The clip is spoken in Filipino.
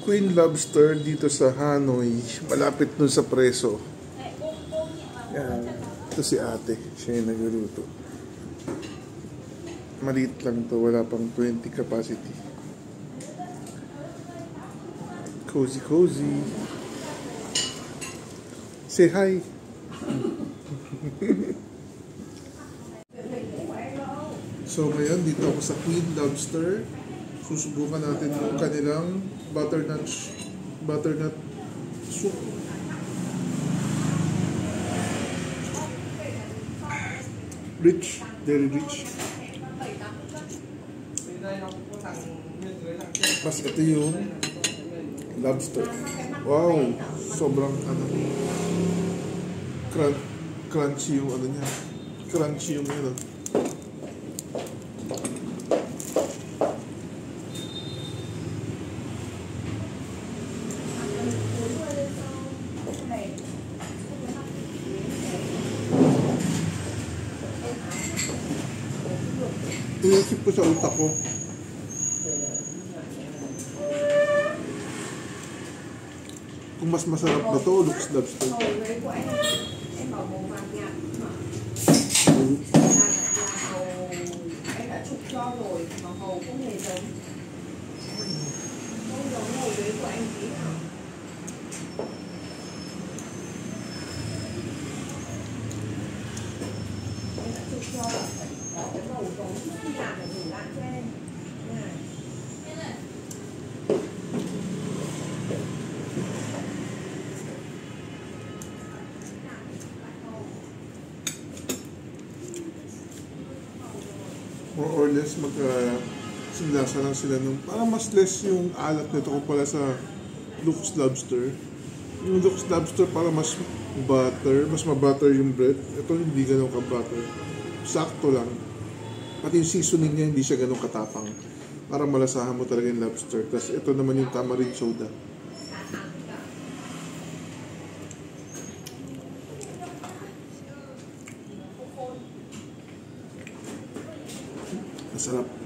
Queen Lobster dito sa Hanoi, malapit dun sa Preso. Yan. Ito si ate, siya yung nagluluto. Maliit lang to, wala pang 20 capacity. Cozy cozy. Say hi. So ngayon dito ako sa Queen Lobster. Susubukan natin yung kanilang butternut soup. Rich, very rich. Mas ito yung lobster. Wow, sobrang crunchy yung niya. Crunchy yung Iisip ko sa utak ko. Kung mas masarap ba to, Luke's Lobster. More or less sinlasa lang sila nung para mas less yung alat nito kumpara sa Luke's Lobster. Yung Luke's Lobster para mas mabutter yung bread. Ito hindi ganun ka-butter. Sakto lang. Pati yung seasoning niya hindi siya ganun katapang. Para malasahan mo talaga yung lobster. Tapos ito naman yung tamarind soda. Masarap.